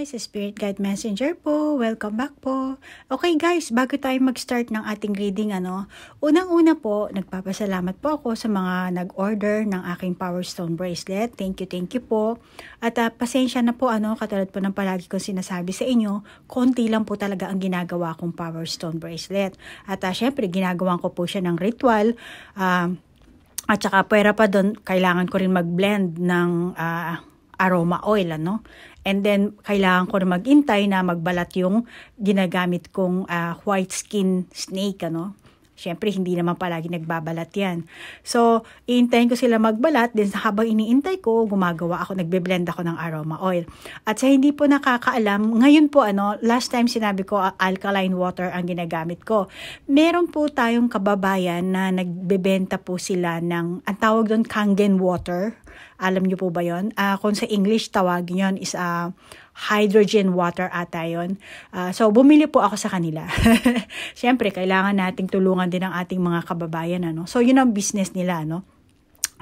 guys, Spirit Guide Messenger po. Welcome back po. Okay guys, bago tayo mag-start ng ating reading, unang-una po, nagpapasalamat po ako sa mga nag-order ng aking Power Stone Bracelet. Thank you po. At pasensya na po, katulad po ng palagi kong sinasabi sa inyo, konti lang po talaga ang ginagawa kong Power Stone Bracelet. At syempre, ginagawa ko po siya ng ritual. At saka pwera pa doon, kailangan ko rin mag-blend ng aroma oil, And then, kailangan ko rin mag-intay na magbalat yung ginagamit kong white skin snake, Siyempre, hindi naman palagi nagbabalat yan. So, iintayin ko sila magbalat. Then, habang iniintay ko, nagbe-blend ako ng aroma oil. At sa hindi po nakakaalam, ngayon po, last time sinabi ko, alkaline water ang ginagamit ko. Meron po tayong kababayan na nagbebenta po sila ng, ang tawag doon, Kangen water. Alam niyo po ba yun? Kung sa English tawagin yun is hydrogen water ata yun. So, bumili po ako sa kanila. Siyempre, kailangan nating tulungan din ang ating mga kababayan. So, yun ang business nila.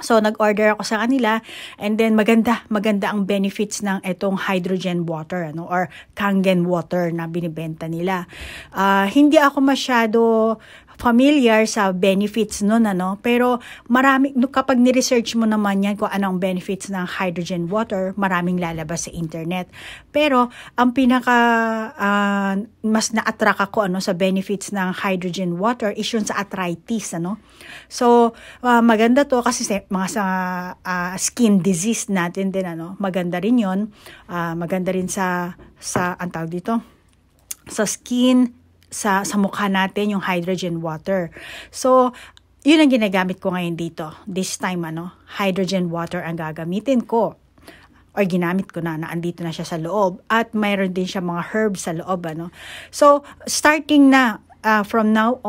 So, nag-order ako sa kanila and then maganda ang benefits ng itong hydrogen water or Kangen water na binibenta nila. Hindi ako masyado familiar sa benefits nun, pero kapag ni-research mo naman yan kung anong benefits ng hydrogen water, maraming lalabas sa internet. Pero, ang mas na-attract ako, sa benefits ng hydrogen water is yun sa arthritis, So, maganda to kasi mga sa skin disease natin din, maganda rin yun. Maganda rin sa ang tawag dito, sa skin, sa mukha natin yung hydrogen water. So, yun ang ginagamit ko ngayon dito. This time, hydrogen water ang gagamitin ko. Or ginamit ko na andito na siya sa loob. At mayroon din siya mga herbs sa loob, So, starting na from now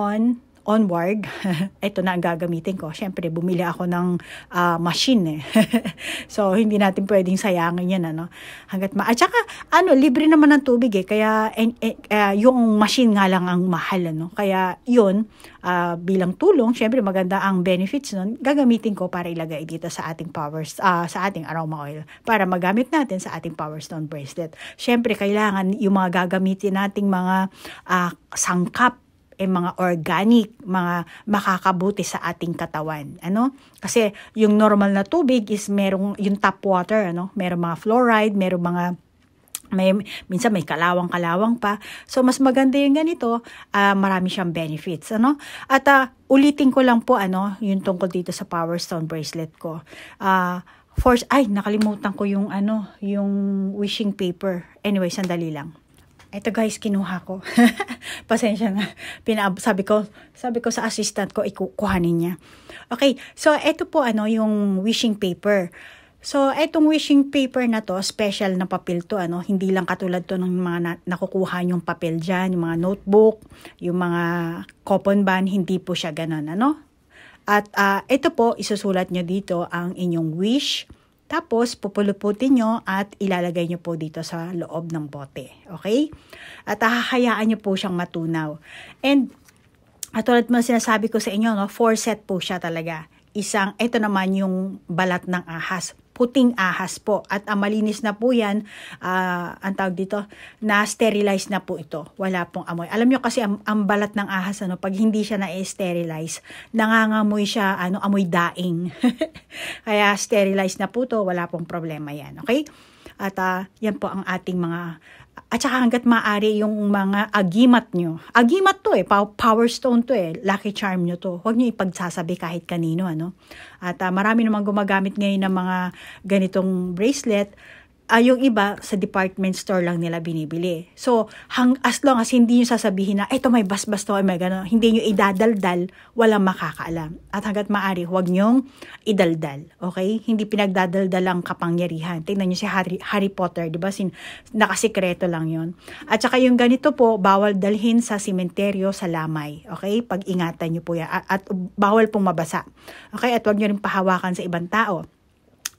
onward, ito na ang gagamitin ko. Siyempre, bumili ako ng machine So, hindi natin pwedeng sayangin yan, At saka, libre naman ng tubig Kaya, yung machine nga lang ang mahal, Kaya, yun, bilang tulong, siyempre, maganda ang benefits nun, gagamitin ko para ilagay dito sa ating sa ating aroma oil, para magamit natin sa ating Power Stone Bracelet. Siyempre, kailangan yung mga gagamitin nating mga sangkap, mga organic, mga makakabuti sa ating katawan. Kasi yung normal na tubig is merong yung tap water, merong mga fluoride, minsan may kalawang-kalawang pa. So, mas maganda yung ganito, marami siyang benefits, At ulitin ko lang po, yung tungkol dito sa Power Stone Bracelet ko. Nakalimutan ko yung, yung wishing paper. Anyway, sandali lang. Ito guys, kinuha ko. Pasensya na. Sabi ko sa assistant ko, ikukuhanin niya. Okay, so ito po yung wishing paper. So, itong wishing paper na to, special na papel to, hindi lang katulad to ng mga nakukuha yung papel dyan, yung mga notebook, yung mga coupon band, hindi po siya ganun, At ito po, isusulat nyo dito ang inyong wish. Tapos, pupuluputin nyo at ilalagay nyo po dito sa loob ng bote. Okay? At hahayaan nyo po siyang matunaw. And, tulad mo sinasabi ko sa inyo, 4 set po siya talaga. Ito naman yung balat ng ahas. Puting ahas po. At malinis na po yan, ang tawag dito, na-sterilize na po ito. Wala pong amoy. Alam nyo kasi ang balat ng ahas, pag hindi siya na-sterilize, nangangamoy siya, amoy daing. Kaya sterilize na po to, wala pong problema yan. Okay? At yan po ang ating mga, at saka hanggat maaari yung mga agimat nyo. Agimat to power stone to lucky charm nyo to. Huwag nyo ipagsasabi kahit kanino, At marami namang gumagamit ngayon ng mga ganitong bracelet. Yung iba, sa department store lang nila binibili. So, as long as hindi nyo sasabihin na, ito may basbas to, may gano'n, hindi nyo idadaldal, walang makakaalam. At hanggat maaari, huwag nyong idaldal. Okay? Hindi pinagdadaldal ang kapangyarihan. Tingnan nyo si Harry Potter, di ba? Nakasikreto lang yon. At saka yung ganito po, bawal dalhin sa simenteryo, sa lamay. Okay? Pag-ingatan nyo po yan. At bawal pong mabasa. Okay? At huwag nyo rin pahawakan sa ibang tao.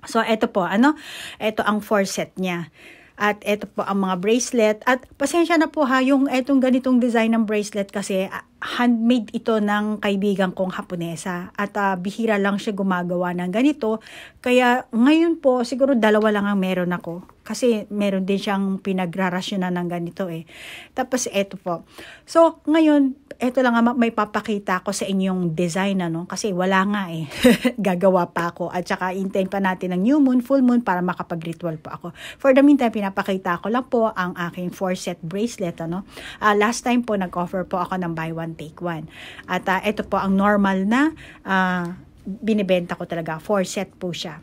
So, ito po, ito ang 4 set niya. At ito po ang mga bracelet. At pasensya na po yung etong ganitong design ng bracelet kasi handmade ito ng kaibigan kong Haponesa. At bihira lang siya gumagawa ng ganito. Kaya ngayon po, siguro 2 lang ang meron ako. Kasi meron din siyang pinagrarasyonan ng ganito eh. Tapos eto po. So, ngayon, eto lang nga may papakita ko sa inyong design ano. Kasi wala nga eh. Gagawa pa ako. At saka hintayin pa natin ng new moon, full moon para makapag-ritual po ako. For the meantime, pinapakita ko lang po ang aking 4-set bracelet ano. Last time po, nag-offer po ako ng buy one, take one. At eto po ang normal na binibenta ko talaga. 4-set po siya.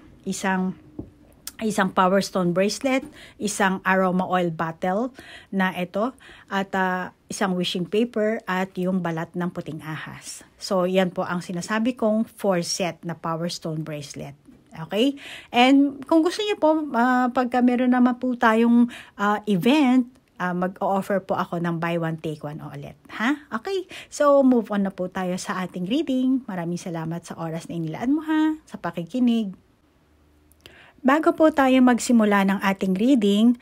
Isang Power Stone bracelet, isang aroma oil bottle na ito, at isang wishing paper at yung balat ng puting ahas. So, yan po ang sinasabi kong 4-set na Power Stone bracelet. Okay? And kung gusto niyo po, pagka meron naman po tayong event, mag-o-offer po ako ng buy one, take one ulit. Ha? Okay? So, move on na po tayo sa ating reading. Maraming salamat sa oras na inilaan mo ha, sa pakikinig. Bago po tayo magsimula ng ating reading,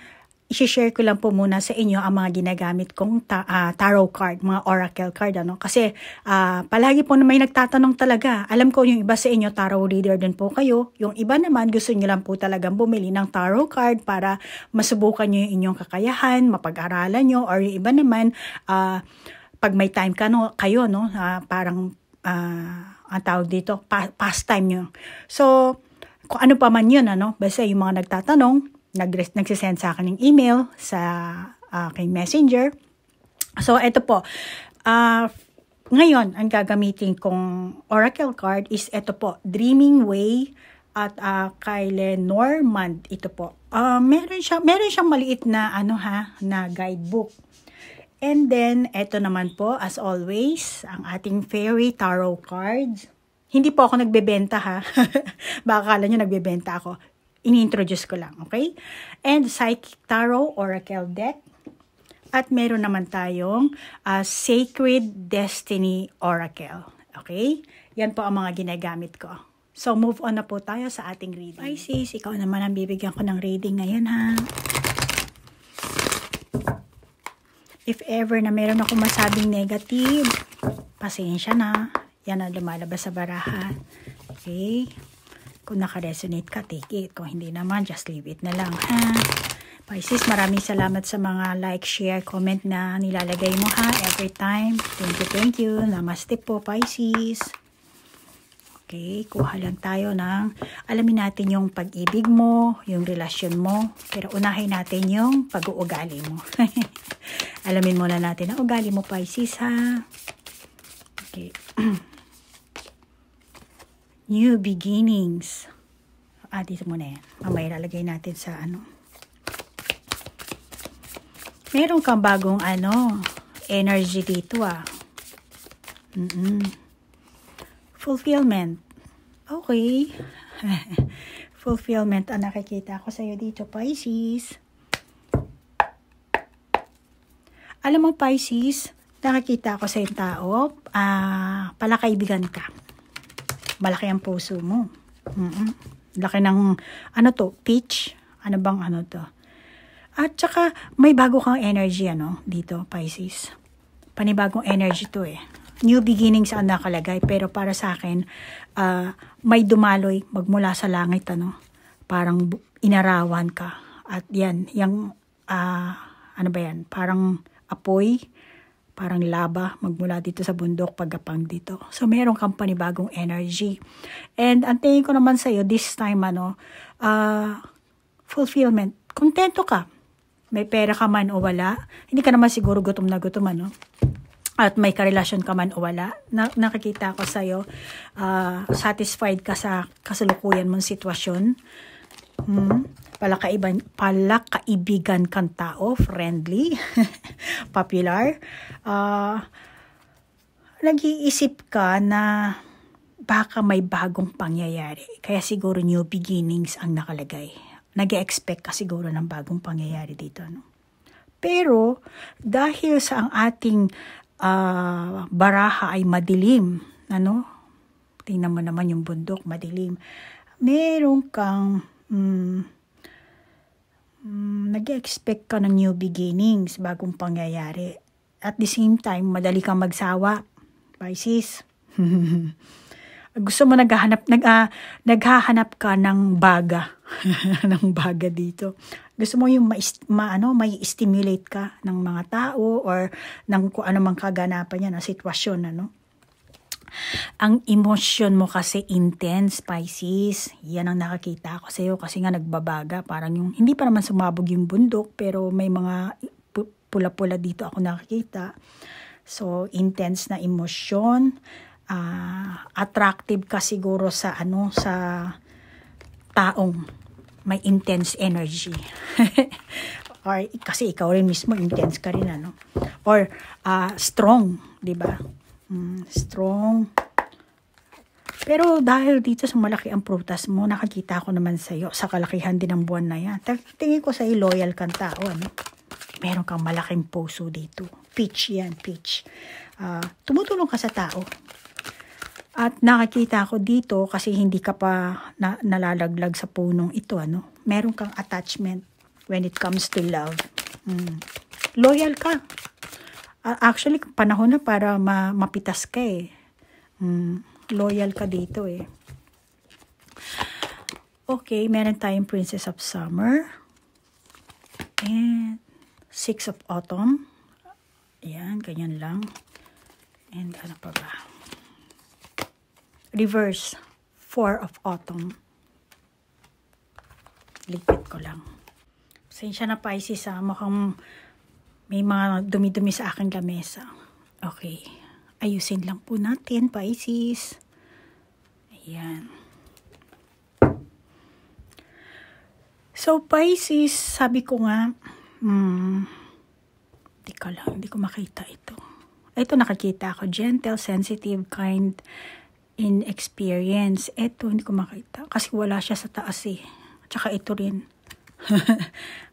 i-share ko lang po muna sa inyo ang mga ginagamit kong tarot card, mga oracle card. Ano? Kasi palagi po na may nagtatanong talaga. Alam ko yung iba sa inyo, tarot reader din po kayo. Yung iba naman, gusto nyo lang po talagang bumili ng tarot card para masubukan nyo yung inyong kakayahan, mapag-aralan nyo, or yung iba naman, pag may time kayo, no? Parang ang tawag dito, pastime nyo. So, kung ano pa man yun, ano, basta yung mga nagtatanong, nagsisend sa akin ng email sa aking messenger. So, ito po. Ngayon, ang gagamitin kong oracle card is ito po, Dreaming Way at kay Lenormand. Ito po. Meron siyang maliit na, na guidebook. And then, ito naman po, as always, ang ating fairy tarot cards. Hindi po ako nagbebenta ha. Baka akala nyo nagbebenta ako. Ini-introduce ko lang, okay? And Psychic Tarot Oracle Deck. At meron naman tayong Sacred Destiny Oracle. Okay? Yan po ang mga ginagamit ko. So, move on na po tayo sa ating reading. Pisces, ikaw naman ang bibigyan ko ng reading ngayon ha. If ever na meron ako masabing negative, pasensya na. Yan ang lumalabas sa baraha. Okay? Kung naka-resonate ka, take it. Kung hindi naman, just leave it na lang, ha? Pisces, maraming salamat sa mga like, share, comment na nilalagay mo, ha? Every time. Thank you. Namaste po, Pisces. Okay, kuha lang tayo ng, alamin natin yung pag-ibig mo, yung relasyon mo, pero unahin natin yung pag-uugali mo. Alamin muna natin ang ugali mo, Pisces, ha? Okay. New beginnings. Dito muna yan. Mamaya lalagay natin sa Meron kang bagong energy dito Fulfillment. Okay. Fulfillment ang nakikita ko sa'yo dito, Pisces. Alam mo, Pisces, nakikita ko sa yung tao, palakaibigan ka. Malaki ang puso mo. Laki ng, peach? Ano bang to? At saka, may bago kang energy, dito, Pisces. Panibagong energy to eh. New beginnings ang nakalagay, pero para sa akin, may dumaloy, magmula sa langit, Parang inarawan ka. At yan, yung, parang apoy, parang laba, magmula dito sa bundok, pagkapang dito. So, meron kang panibagong energy. And, ang tingin ko naman sa'yo, this time, fulfillment. Kontento ka. May pera ka man o wala. Hindi ka naman siguro gutom na gutom, At may karelasyon ka man o wala. Nakikita ko sa'yo, satisfied ka sa kasalukuyan mong sitwasyon. Palakaibigan kang tao, friendly, popular. Nag-iisip ka na baka may bagong pangyayari. Kaya siguro new beginnings ang nakalagay. Nag-expect ka siguro ng bagong pangyayari dito. Pero dahil sa ang ating baraha ay madilim, tingnan mo naman yung bundok, madilim. Meron kang nag-expect ka ng new beginnings, bagong pangyayari. At the same time, madali kang magsawa, Pisces. Gusto mo naghahanap ka ng baga. ng baga dito. Gusto mo yung may stimulate ka ng mga tao or ng kung ano mang kaganapan niya na sitwasyon, ano. Ang emosyon mo kasi intense, Pisces. Yan ang nakakita ko sa iyo kasi nga nagbabaga. Parang yung, hindi pa naman sumabog yung bundok, pero may mga pula-pula dito ako nakikita. So, intense na emosyon. Attractive ka siguro sa taong may intense energy. Or kasi ikaw rin mismo intense ka rin, ano. Or strong, 'di ba? Strong. Pero dahil dito sa malaki ang prutas mo, nakakita ko naman sa iyo sa kalakihan din ng buwan na 'yan. Tingin ko sa iyo loyal kang tao, ano. Meron kang malaking puso dito. Peach 'yan, peach. Tumutulong ka sa tao. At nakakita ko dito kasi hindi ka pa nalalaglag sa punong ito, ano. Meron kang attachment when it comes to love. Loyal ka. Actually, panahon na para mapitas ka eh. Loyal ka dito eh. Okay, meron tayong Princess of Summer. And Six of Autumn. Ayan, ganyan lang. And ano pa ba? Reverse, Four of Autumn. Lipit ko lang. Pasensya na, Pisces, mukhang may mga dumi-dumi sa aking lamesa. Okay. Ayusin lang po natin, Pisces. Ayan. So, Pisces, sabi ko nga, hindi ko makita ito. Ito nakakita ako, gentle, sensitive, kind, in experience. Ito, hindi ko makita. Kasi wala siya sa taas eh. Tsaka ito rin.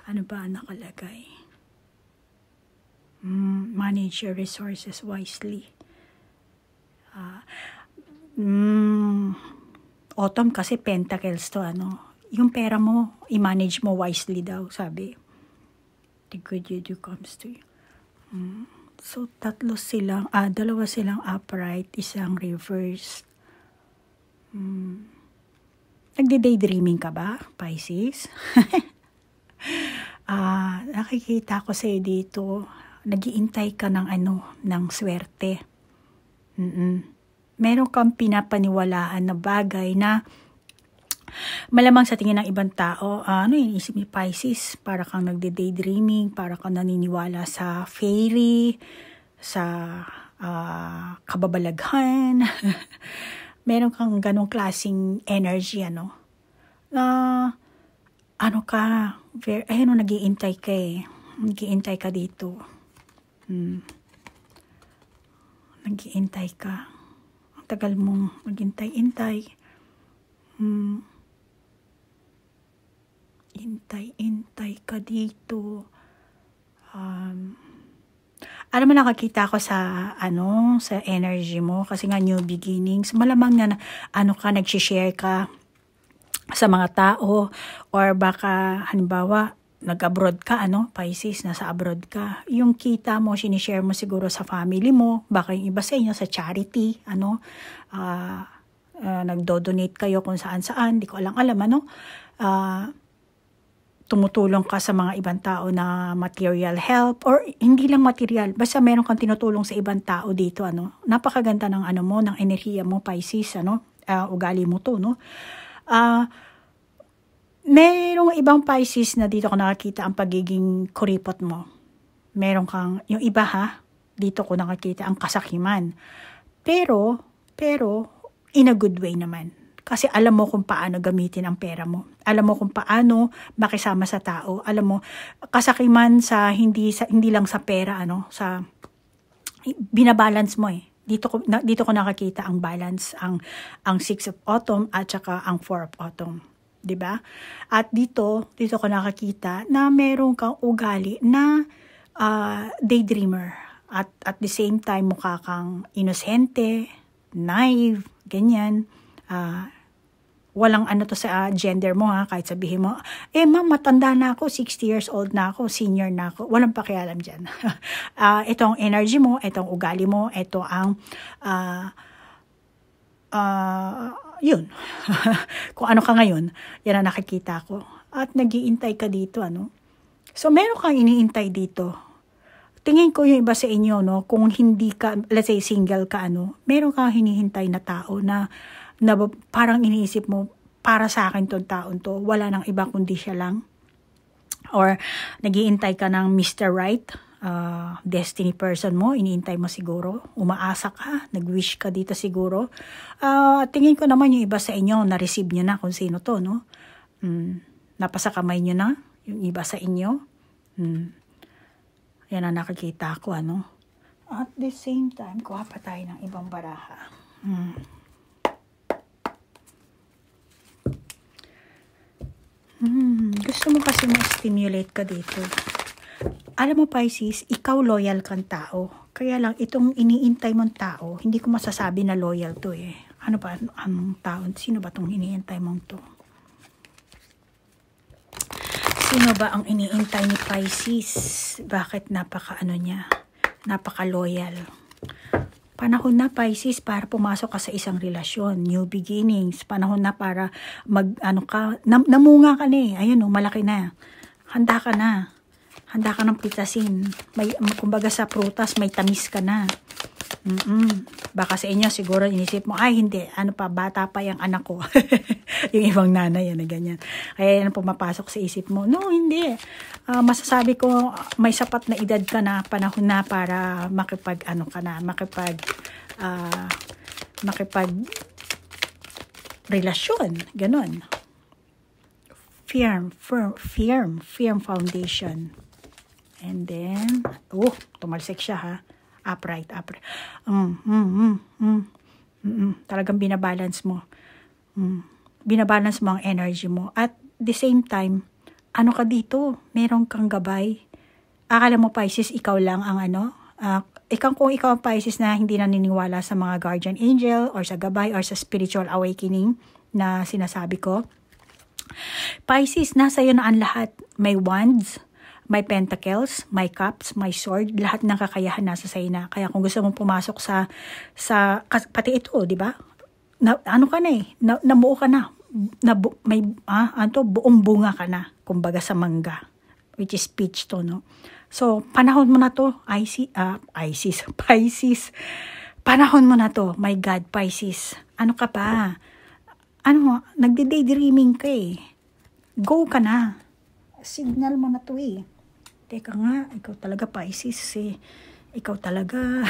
Ano ba nakalagay? Manage your resources wisely. Autumn kasi pentacles to, ano. Yung pera mo, i-manage mo wisely daw, sabi. The good you do comes to you. So, dalawa silang upright, isang reverse. Nagde-daydreaming ka ba, Pisces? Nakikita ko sa'yo dito, nag-iintay ka ng swerte. Meron kang pinapaniwalaan na bagay na malamang sa tingin ng ibang tao, yung isip ni Pisces, para kang nagde-daydreaming, para kang naniniwala sa fairy, sa kababalaghan. Meron kang ganong klaseng energy, ano. Nag-iintay ka eh. Nag-iintay ka dito. Nag-iintay ka. Ang tagal mong maghintay-intay. Intay ka dito. Alam mo, nakakita ko sa energy mo kasi nga new beginnings. Malamang na nag-share ka sa mga tao or baka halimbawa nag-abroad ka, Pisces, nasa abroad ka. Yung kita mo, sinishare mo siguro sa family mo, baka yung iba sa inyo sa charity, nagdo-donate kayo kung saan-saan, di ko alam, tumutulong ka sa mga ibang tao na material help or hindi lang material, basta meron kang tinutulong sa ibang tao dito, Napakaganda ng ng enerhiya mo, Pisces, ugali mo to, merong ibang Pisces na dito ko nakakita ang pagiging kuripot mo. Meron kang, yung iba dito ko nakakita ang kasakiman. Pero, in a good way naman. Kasi alam mo kung paano gamitin ang pera mo. Alam mo kung paano makisama sa tao. Alam mo, kasakiman sa hindi lang sa pera, sa binabalance mo eh. Dito ko nakakita ang balance, ang Six of Autumn at saka ang Four of Autumn. 'Di ba? At dito ko nakakita na meron kang ugali na daydreamer. At the same time mukha kang inosente, naive, ganyan. Walang to sa gender mo kahit sabihin mo, ma'am, matanda na ako, 60 years old na ako, senior na ako. Walang pakialam dyan. Itong energy mo, itong ugali mo, ito ang yun. Kung ano ka ngayon, yan ang nakikita ko. at nag-iintay ka dito, ano. So, meron kang iniintay dito. Tingin ko yung iba sa inyo, no, kung hindi ka, let's say single ka, ano, meron kang hinihintay na tao na parang iniisip mo, para sa akin tong taon to, wala nang iba kundi siya lang. Or nag-iintay ka ng Mr. Right, destiny person mo, iniintay mo siguro, umaasa ka, nag-wish ka dito siguro. Tingin ko naman yung iba sa inyo, na-receive nyo na kung sino to, no? Napasa kamay nyo na, yung iba sa inyo. Yan ang nakikita ko, ano? At the same time, kuha pa tayo ng ibang baraha. Gusto mo kasi ma-stimulate ka dito. Alam mo, Pisces, ikaw loyal kang tao. Kaya lang, itong iniintay mong tao, hindi ko masasabi na loyal to eh. Ano ba, anong tao? Sino ba itong iniintay mong to? Sino ba ang iniintay ni Pisces? Bakit napaka-loyal? Panahon na, Pisces, para pumasok ka sa isang relasyon, new beginnings. Panahon na para namunga ka na eh. Ayun, malaki na. Handa ka na. Handa ka ng pitasin. Kumbaga sa prutas, may tamis ka na. Baka sa inyo, siguro inisip mo, ay hindi, bata pa yung anak ko. Yung ibang nanay, ganyan. Kaya yan pumapasok sa isip mo. No, hindi. Masasabi ko, may sapat na edad ka na, panahon na para makipag relasyon. Ganon. Firm foundation. And then, tumalsik siya ha. Upright. Talagang binabalance mo. Binabalance mo ang energy mo. At the same time, ka dito? Meron kang gabay. Akala mo, Pisces, ikaw lang ang kung ikaw ang Pisces na hindi naniniwala sa mga guardian angel or sa gabay or sa spiritual awakening na sinasabi ko. Pisces, nasa iyo na ang lahat. May wands, may pentacles, may cups, may sword, lahat ng kakayahan nasa sa'yo na. Kaya kung gusto mong pumasok sa pati ito, di ba? Namuo ka na. Buong bunga ka na, kumbaga sa mangga, which is peach to, no? So, panahon mo na to, Pisces. Panahon mo na to, my God, Pisces. Ano ka pa? Nagde-daydreaming ka eh. Go ka na. Signal mo na to eh. Teka nga, ikaw talaga Pisces eh. Ikaw talaga.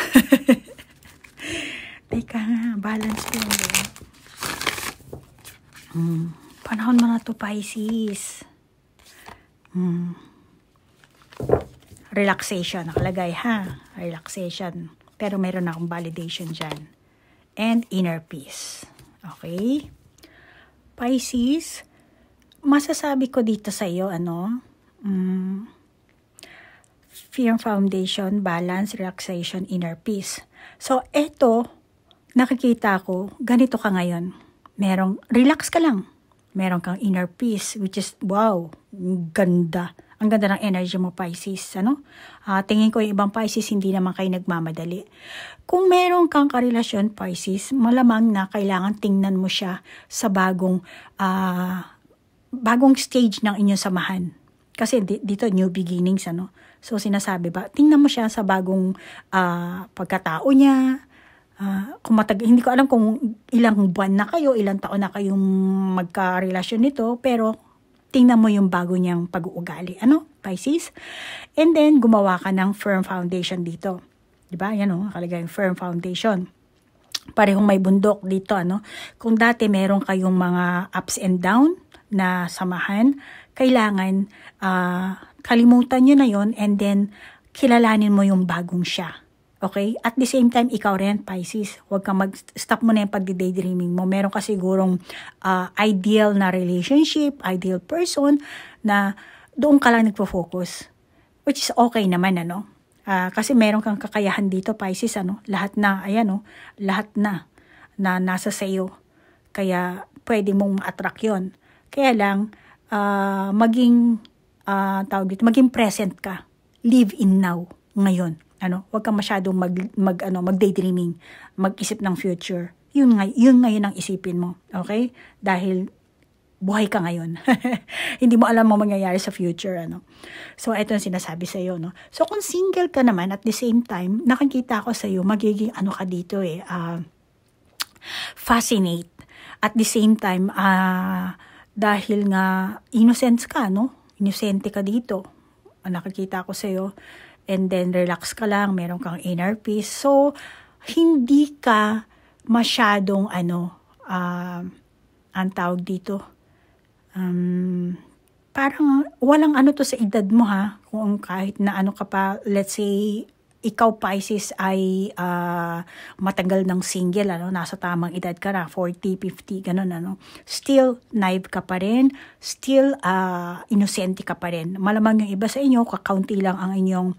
Teka nga, balance ko yun. Panahon mo na to, Pisces. Relaxation, nakalagay ha. Relaxation. Pero meron akong validation dyan. And inner peace. Okay? Pisces, masasabi ko dito sa iyo, firm foundation, balance, relaxation, inner peace. So, eto, nakikita ko, ganito ka ngayon. Relax ka lang. Meron kang inner peace, which is, wow, ganda. Ang ganda ng energy mo, Pisces. Tingin ko yung ibang Pisces, hindi naman kayo nagmamadali. Kung meron kang karelasyon, Pisces, malamang na kailangan tingnan mo siya sa bagong stage ng inyong samahan. Kasi dito, new beginnings, So, sinasabi ba, tingnan mo siya sa bagong pagkatao niya. Hindi ko alam kung ilang buwan na kayo, ilang taon na kayong magka-relasyon nito, pero tingnan mo yung bago niyang pag-uugali. Pisces? And then, gumawa ka ng firm foundation dito. Diba? Yan nakalagay yung firm foundation. Parehong may bundok dito, Kung dati meron kayong mga ups and down na samahan, kailangan kalimutan nyo na yon and then kilalanin mo yung bagong siya. Okay? At the same time, ikaw rin, Pisces, huwag kang stop mo na yung pagdi-daydreaming mo. Meron ka sigurong ideal na relationship, ideal person na doon ka lang nagpo-focus. Which is okay naman, kasi meron kang kakayahan dito, Pisces, lahat na, lahat na nasa sayo. Kaya pwede mong ma-attract yun. Kaya lang, maging present ka. Live in now, ngayon. Huwag kang masyadong mag-daydreaming, mag-isip ng future. Yun ngayon ang isipin mo, okay? Dahil buhay ka ngayon. Hindi mo alam mo mangyayari sa future, ano. So, ito yung sinasabi sa'yo, no. So, kung single ka naman, at the same time, nakikita ko sa'yo, magiging ano ka dito fascinate. At the same time, dahil nga innocent ka, no? Inosente ka dito. Nakikita ko sa'yo. And then, relax ka lang. Meron kang inner peace. So, hindi ka masyadong, ang tawag dito, parang walang ano to sa edad mo, ha. Kung kahit na ano ka pa, let's say, ikaw Pisces ay matagal ng single, ano, nasa tamang edad ka na, 40, 50, ganun, ano. Still, naive ka pa rin, still, inosente ka pa rin. Malamang yung iba sa inyo, kakaunti lang ang inyong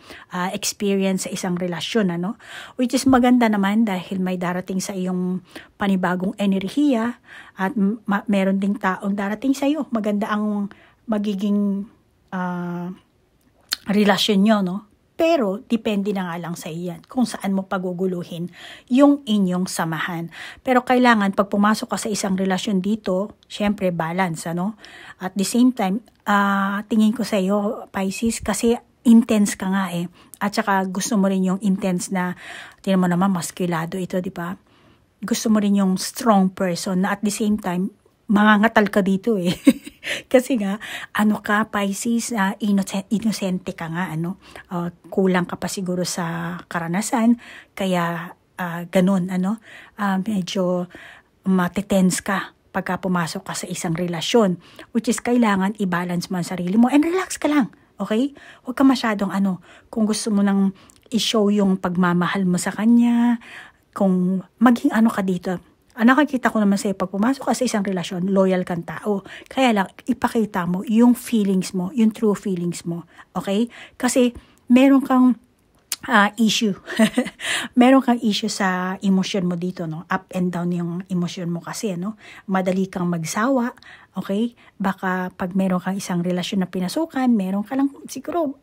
experience sa isang relasyon, ano. Which is maganda naman dahil may darating sa iyong panibagong enerhiya at meron ding taong darating sa iyo. Maganda ang magiging relasyon nyo, no. Pero, depende na nga lang sa iyan kung saan mo paguguluhin yung inyong samahan. Pero kailangan, pag pumasok ka sa isang relasyon dito, syempre balance, ano? At the same time, tingin ko sa iyo, Pisces, kasi intense ka nga eh. At saka gusto mo rin yung intense na, tingnan mo naman, maskulado ito, di ba? Gusto mo rin yung strong person na at the same time, mangangatal ka dito eh. Kasi nga, ano ka, Pisces, inosente ka nga, ano, kulang ka pa siguro sa karanasan, kaya ganun, ano, medyo matitense ka pagka pumasok ka sa isang relasyon, which is kailangan i-balance mo ang sarili mo, and relax ka lang, okay? Huwag ka masyadong, kung gusto mo nang i-show yung pagmamahal mo sa kanya, kung maging ano ka dito, nakikita ko naman sa'yo, pag pumasok ka sa isang relasyon, loyal kang tao. Kaya lang, ipakita mo yung feelings mo, yung true feelings mo. Okay? Kasi, meron kang issue. Meron kang issue sa emosyon mo dito, no? Up and down yung emosyon mo kasi, no? Madali kang magsawa. Okay? Baka pag meron kang isang relasyon na pinasukan, meron ka lang, siguro,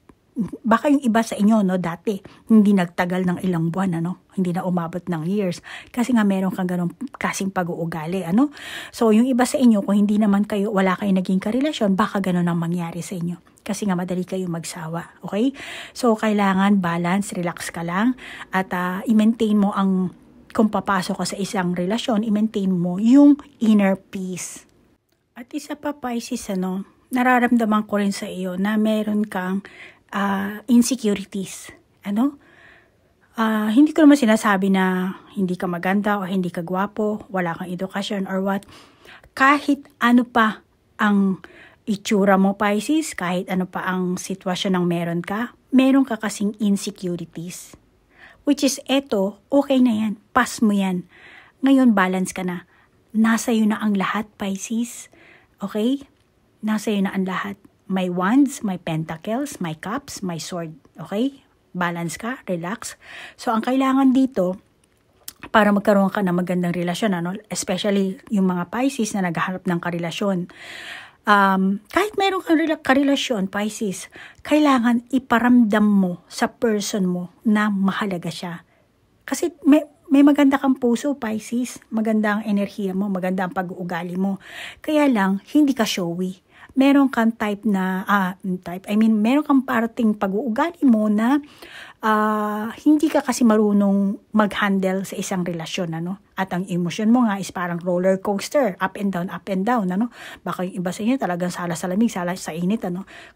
baka yung iba sa inyo, no, dati, hindi nagtagal ng ilang buwan, ano, hindi na umabot ng years, kasi nga meron kang ganong kasing pag-uugali, ano. So, yung iba sa inyo, kung hindi naman kayo, wala kayong naging karelasyon, baka ganon ang mangyari sa inyo. Kasi nga madali kayo magsawa, okay? So, kailangan balance, relax ka lang, at i-maintain mo ang, kung papasok ka sa isang relasyon, i-maintain mo yung inner peace. At isa pa, Pisces, nararamdaman ko rin sa iyo na meron kang insecurities. Hindi ko naman sinasabi na hindi ka maganda o hindi ka gwapo, wala kang edukasyon or what. Kahit ano pa ang itsura mo, Pisces, kahit ano pa ang sitwasyon ng meron ka kasing insecurities. Which is eto, okay na yan, pass mo yan. Ngayon, balance ka na. Nasa iyo na ang lahat, Pisces. Okay? Nasa iyo na ang lahat. May wands, may pentacles, may cups, may sword. Okay? Balance ka, relax. So, ang kailangan dito, para magkaroon ka ng magandang relasyon, especially yung mga Pisces na naghahanap ng karelasyon. Kahit meron kang karelasyon, Pisces, kailangan iparamdam mo sa person mo na mahalaga siya. Kasi may maganda kang puso, Pisces. Maganda ang enerhiya mo, maganda ang pag-uugali mo. Kaya lang, hindi ka showy. Meron kang meron kang parating pag-uugali mo na hindi ka kasi marunong mag-handle sa isang relasyon, At ang emosyon mo nga is parang roller coaster, up and down, Baka yung iba sa inyo talagang sala sa lamig, sala sa init,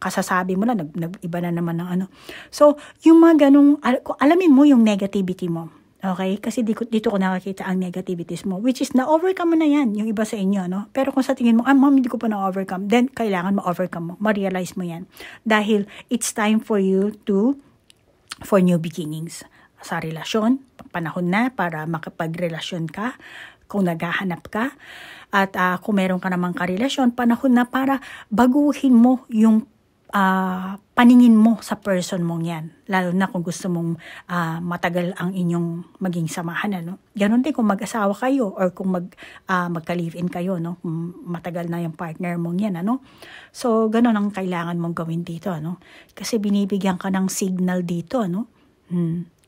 Kasasabi mo lang, nag-iba na naman ng So, yung mga ganong, alamin mo yung negativity mo. Okay? Kasi dito ko nakakita ang negativities mo, which is na-overcome mo na yan, yung iba sa inyo, Pero kung sa tingin mo, ma'am, hindi ko pa na-overcome, then kailangan ma-overcome mo, ma-realize mo yan. Dahil it's time for you for new beginnings. Sa relasyon, panahon na para makapagrelasyon ka, kung naghahanap ka, at kung meron ka namang karelasyon, panahon na para baguhin mo yung paningin mo sa person mong yan. Lalo na kung gusto mong matagal ang inyong maging samahan. Ganon din kung mag-asawa kayo or kung magka-live-in kayo. Kung matagal na yung partner mong yan. So, ganon ang kailangan mong gawin dito. Kasi binibigyan ka ng signal dito.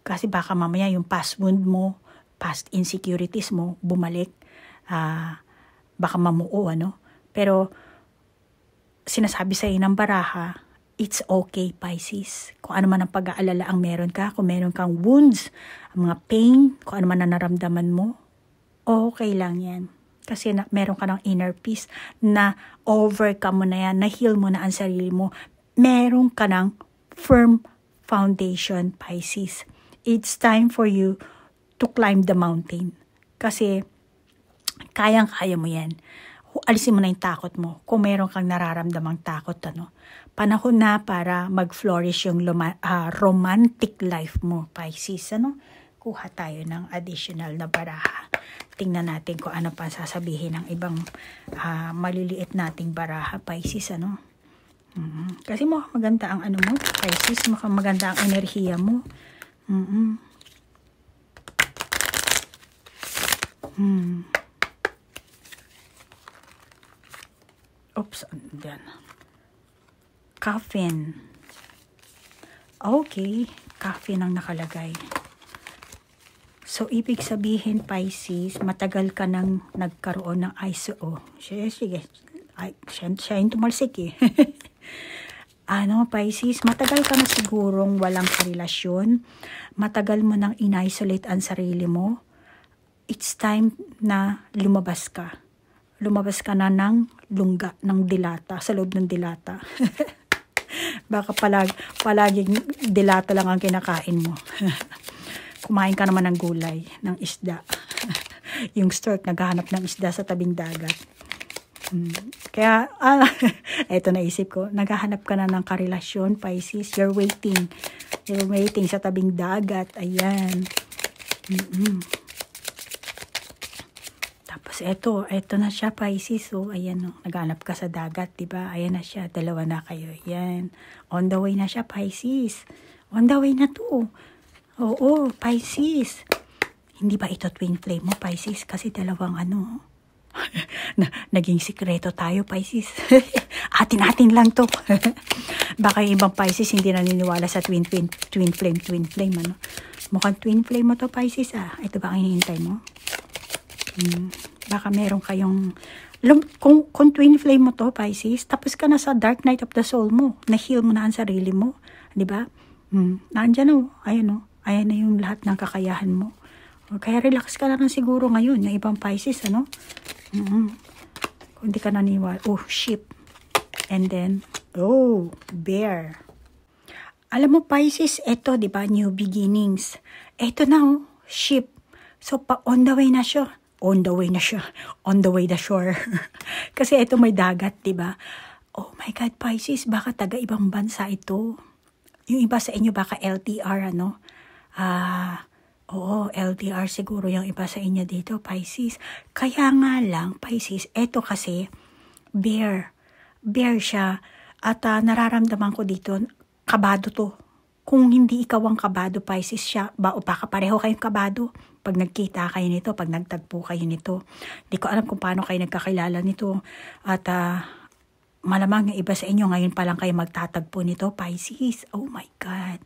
Kasi baka mamaya yung past wound mo, past insecurities mo, bumalik. Baka mamuo. Pero sinasabi sa ng baraha, it's okay, Pisces. Kung ano man ang pag-aalala ang meron ka, kung meron kang wounds, mga pain, kung ano man ang naramdaman mo, okay lang yan. Kasi meron ka ng inner peace na overcome mo na yan, na-heal mo na ang sarili mo. Meron ka ng firm foundation, Pisces. It's time for you to climb the mountain. Kasi kayang-kaya mo yan. Alisin mo na yung takot mo. Kung meron kang nararamdamang takot, panahon na para mag-flourish yung romantic life mo, Pisces. Kuha tayo ng additional na baraha. Tingnan natin kung ano pa sasabihin ng ibang maliliit nating baraha, Pisces, Kasi maganda ang mo, Pisces, maganda ang enerhiya mo. Oops, andyan. Coffin. Okay, coffin ang nakalagay. So, ibig sabihin, Pisces, matagal ka nang nagkaroon ng ISO. Sige. Siya yung tumalsik eh. Pisces, matagal ka na sigurong walang karelasyon. Matagal mo nang in-isolate ang sarili mo. It's time na lumabas ka. Lumabas ka na ng lungga, ng dilata, sa loob ng dilata. Baka palaging dilata lang ang kinakain mo. Kumain ka naman ng gulay, ng isda. Yung stork naghahanap ng isda sa tabing dagat. Kaya, eto naisip ko, naghahanap ka na ng karelasyon, Pisces. You're waiting. You're waiting sa tabing dagat. Ayan. Tapos eto na siya, Pisces. So, ayan, naghanap ka sa dagat, diba? Ayan na siya, dalawa na kayo. Ayan. On the way na siya, Pisces. On the way na to. Oo, Pisces. Hindi ba ito twin flame mo, Pisces? Kasi dalawang naging sikreto tayo, Pisces. Atin lang to. Baka yung ibang Pisces hindi naniniwala sa twin flame, Mukhang twin flame mo to, Pisces, Ito ba ang hinihintay mo? Baka meron kayong, kung twin flame mo to, Pisces, tapos ka na sa dark night of the soul mo, na-heal mo na ang sarili mo, di ba? Nandyan ayan na yung lahat ng kakayahan mo. Kaya relax ka na lang siguro ngayon, yung ibang Pisces, Kung hindi ka naniwala, ship. And then, bear. Alam mo, Pisces, eto, di ba, new beginnings. Eto na, ship. So, on the way na siya. On the way the shore. Kasi ito may dagat, di ba? Oh my God, Pisces, baka taga ibang bansa ito. Yung iba sa inyo baka LDR, Oo, LDR siguro yung iba sa inyo dito, Pisces. Kaya nga lang, Pisces, eto kasi, bear. Bear siya. At nararamdaman ko dito, kabado to. Kung hindi ikaw ang kabado, Pisces siya, o baka pareho kayong kabado. Pag nagkita kayo nito, pag nagtagpo kayo nito. Di ko alam kung paano kayo nagkakilala nito. At malamang yung iba sa inyo, ngayon pa lang kayo magtatagpo nito, Pisces. Oh my God.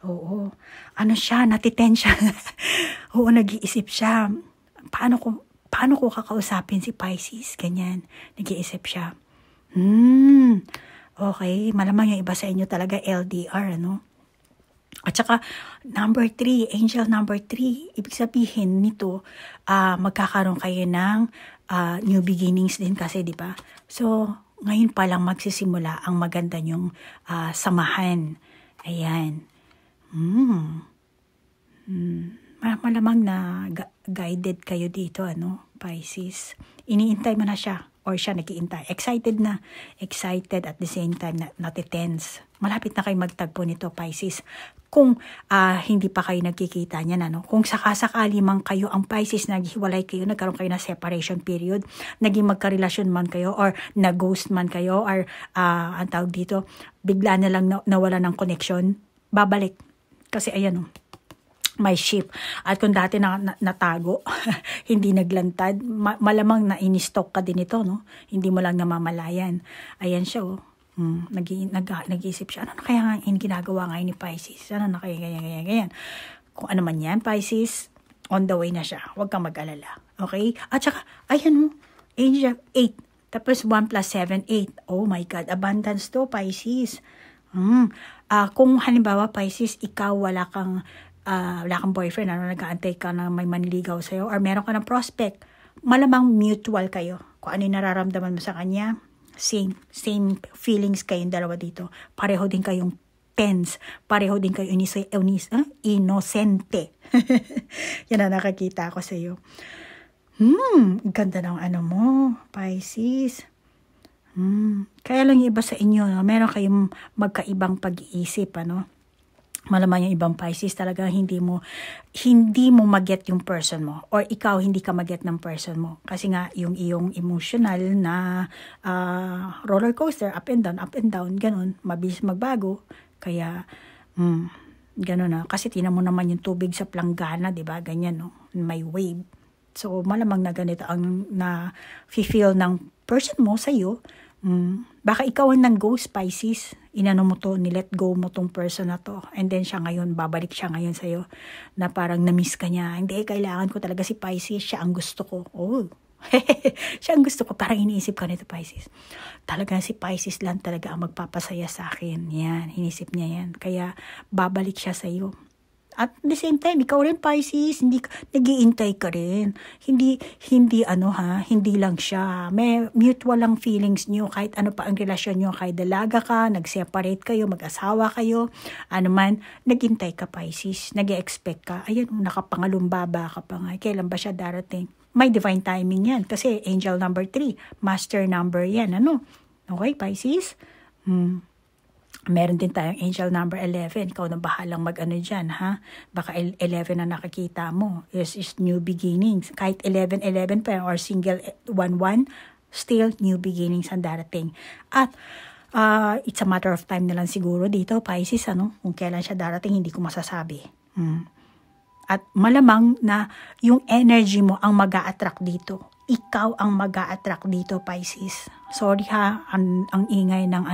Oo. Siya, natiten siya. Oo, nag-iisip siya. Paano ko kakausapin si Pisces? Ganyan. Nag-iisip siya. Okay. Malamang yung iba sa inyo talaga LDR, At saka, number 3, angel number 3, ibig sabihin nito, magkakaroon kayo ng new beginnings din kasi, di ba? So, ngayon pa lang magsisimula ang maganda nyong samahan. Ayan. Malamang na guided kayo dito, Pisces. Iniintay mo na siya, or siya nag-iintay. Excited at the same time natitense. Malapit na kayo magtagpo nito, Pisces. Kung hindi pa kayo nagkikita niyan, kung sakasakali man kayo ang Pisces, naghiwalay kayo, nagkaroon kayo ng separation period, naging magkarelasyon man kayo, or nag-ghost man kayo, or ang tawag dito, bigla na lang nawala ng connection, babalik. Kasi ayan, may ship. At kung dati natago, hindi naglantad, malamang na in-stock ka din ito, Hindi mo lang namamalayan. Ayan siya, nag-iisip siya, ano na kaya nga ginagawa ngayon ni Pisces? Ano na kaya ganyan. Kung ano man yan, Pisces, on the way na siya. Huwag kang mag-alala. Okay? At saka, ayan Angel 8. Tapos 1 plus 7, 8. Oh my God, abundance to, Pisces. Kung halimbawa, Pisces, ikaw wala kang boyfriend, nag-aantay ka na may manliligaw sa'yo, or meron ka ng prospect, malamang mutual kayo. Kung ano yung nararamdaman mo sa kanya, same feelings kayong dalawa dito. Pareho din kayong tense, pareho din kayo inosente. Yan na nakakita ko sa'yo. Ganda ng mo, Pisces. Kaya lang yung iba sa inyo, meron kayong magkaibang pag-iisip, Malamang yung ibang Pisces talaga hindi mo maget yung person mo, or ikaw hindi ka maget ng person mo. Kasi nga yung iyong emotional na roller coaster, up and down, ganun, mabilis magbago. Kaya ganun na. Kasi tinan mo naman yung tubig sa planggana, 'di ba? Ganyan, no? May wave. So malamang na ganito ang na-feel ng person mo sa iyo. Baka ikaw ang nang-ghost, Pisces. Inano mo to, ni-let go mo tong person na to. And then babalik siya ngayon sa'yo. Na parang na-miss ka niya. Hindi, kailangan ko talaga si Pisces. Siya ang gusto ko. Oh, siya ang gusto ko. Parang iniisip ka nito, Pisces. Talaga si Pisces lang talaga ang magpapasaya sa akin. Yan, inisip niya yan. Kaya babalik siya sa'yo. At the same time, ikaw rin, Pisces, nag-iintay ka rin. Hindi lang siya. May mutual lang feelings niyo, kahit ano pa ang relasyon niyo, kahit dalaga ka, nag-separate kayo, mag-asawa kayo, nag-intay ka, Pisces, nag-expect ka. Ayan, nakapangalumbaba ka pa nga. Kailan ba siya darating? May divine timing yan, kasi angel number 3, master number yan, Okay, Pisces? Meron din tayong angel number 11. Ikaw na bahalang dyan, ha? Baka 11 na nakikita mo. This is new beginnings. Kahit 11 pa or single 11, still new beginnings ang darating. At it's a matter of time na lang siguro dito, Pisces, kung kailan siya darating, hindi ko masasabi. At malamang na yung energy mo ang mag-a-attract dito. Ikaw ang mag-a-attract dito, Pisces. Sorry ha, ang ingay ng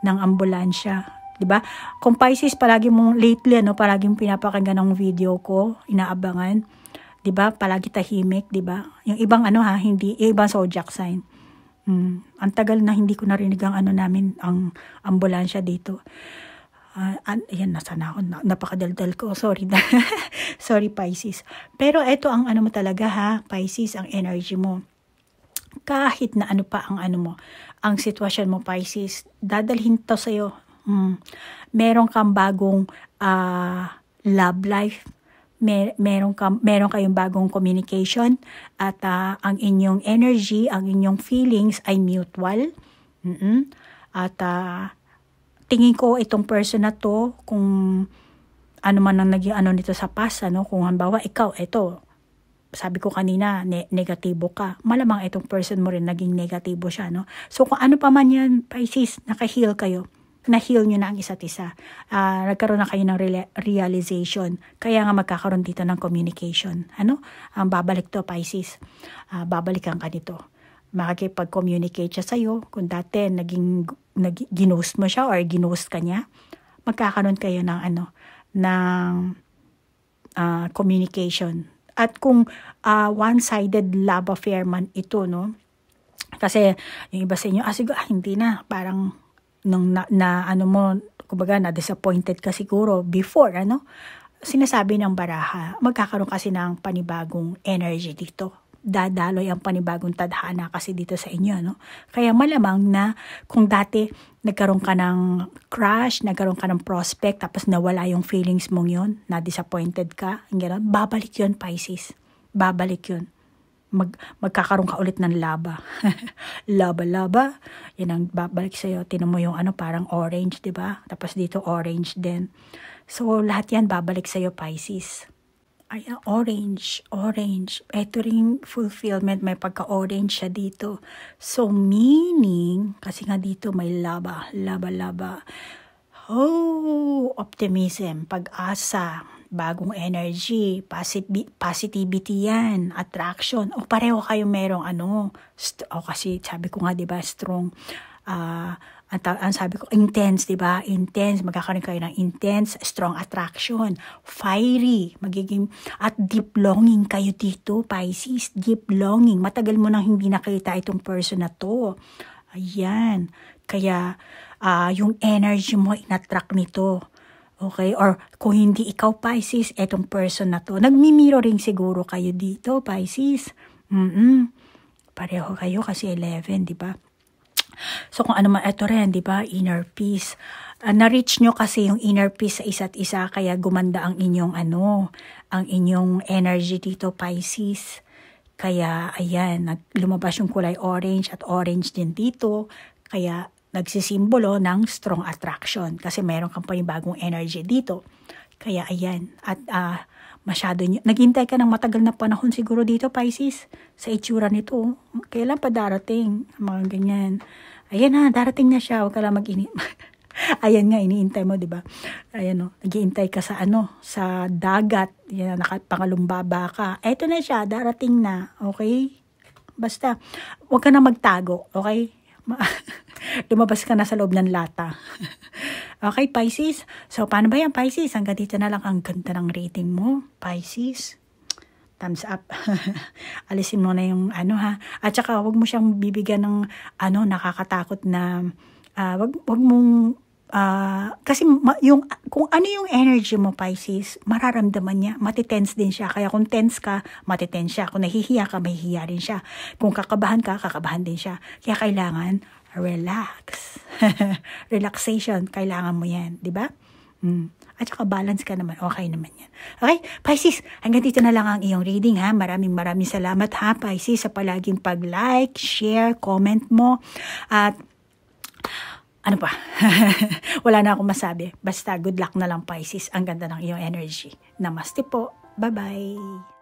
ng ambulansya, 'di ba? Kung Pisces palagi mong lately palagi mong pinapakinggan ng video ko, inaabangan, 'di ba? Palagi tahimik, 'di ba? Yung ibang hindi, yung ibang zodiac sign. Ang tagal na hindi ko narinig ang namin, ang ambulansya dito. Ayan, nasana ako. Napakadaldal ko. Sorry na. Sorry, Pisces. Pero ito ang mo talaga, ha, Pisces, ang energy mo. Kahit na pa ang mo, ang sitwasyon mo, Pisces, dadalhin to sa'yo. Meron kang bagong love life. Meron kayong bagong communication. At ang inyong energy, ang inyong feelings ay mutual. At tingin ko itong person na to, kung ano man ang naging nito sa past, kung halimbawa ikaw, sabi ko kanina, negatibo ka, malamang itong person mo rin naging negatibo siya, So kung ano pa man yan, Pisces, naka-heal kayo, na-heal nyo na ang isa't isa, nagkaroon na kayo ng realization, kaya nga magkakaroon dito ng communication, babalik to, Pisces, babalikan ka dito. Makikipag-communicate siya sa'yo. Kung dati ginost mo siya or ginost ka niya, magkakaroon kayo ng communication. At kung one-sided love affair man ito, kasi yung iba sa inyo, hindi na, parang nung kumbaga na-disappointed ka siguro before, sinasabi ng baraha, magkakaroon kasi ng panibagong energy dito. Dadaloy ang panibagong tadhana kasi dito sa inyo, Kaya malamang na kung dati nagkaroon ka ng crush, nagkaroon ka ng prospect, tapos nawala yung feelings mong yun, na-disappointed ka, gano'n, babalik yun, Pisces. Babalik yun. Magkakaroon ka ulit ng laba. Laba. Yan ang babalik sa'yo. Tinan mo yung parang orange, diba? Tapos dito orange din. So, lahat yan babalik sa'yo, Pisces. Ay, orange. Ito ring fulfillment, may pagka-orange siya dito. So, meaning, kasi nga dito may laba. Oh, optimism, pag-asa, bagong energy, positivity yan, attraction. O pareho kayo merong kasi sabi ko nga, diba, strong ang sabi ko, intense, di ba? Intense, magkakaroon kayo ng intense, strong attraction, fiery, magiging, at deep longing kayo dito, Pisces, deep longing. Matagal mo nang hindi nakita itong person na to. Ayan. Kaya, yung energy mo, inattract nito. Okay? Or, kung hindi ikaw, Pisces, etong person na to, nagmi-mirroring siguro kayo dito, Pisces. Pareho kayo kasi 11, di ba? So kung ano man, ito rin, di ba, inner peace. Na-reach nyo kasi yung inner peace sa isa't isa, kaya gumanda ang inyong ang inyong energy dito, Pisces. Kaya, ayan, lumabas yung kulay orange at orange din dito. Kaya, nagsisimbolo ng strong attraction kasi meron kang panibagong energy dito. Kaya, ayan, at masyado nyo, naghintay ka ng matagal na panahon siguro dito, Pisces, sa itsura nito. Kailan pa darating? Mga ganyan. Ayan na, darating na siya. Huwag ka lang mag-inip. Ayan nga, iniintay mo, di ba? Ayan o, nag-iintay ka sa sa dagat. Yan, nakapangalumbaba ka. Eto na siya, darating na. Okay? Basta, huwag ka na magtago. Okay? Lumabas ka na sa loob ng lata. Okay, Pisces? So, paano ba yan, Pisces? Hanggang dito na lang ang ganda ng rating mo, Pisces. Thumbs up. Alisin mo na yung At saka, wag mo siyang bibigyan ng nakakatakot na, wag mong, kasi kung ano yung energy mo, Pisces, mararamdaman niya. Matitense din siya. Kaya kung tense ka, matitense siya. Kung nahihiya ka, mahihiya rin siya. Kung kakabahan ka, kakabahan din siya. Kaya kailangan, relax. Relaxation, kailangan mo yan. Di ba? At saka balance ka naman. Okay naman yan. Okay? Pisces, hanggang dito na lang ang iyong reading, ha? Maraming salamat, ha, Pisces, sa palaging pag-like, share, comment mo. At ano pa? Wala na akong masabi. Basta good luck na lang, Pisces. Ang ganda ng iyong energy. Namaste po. Bye-bye.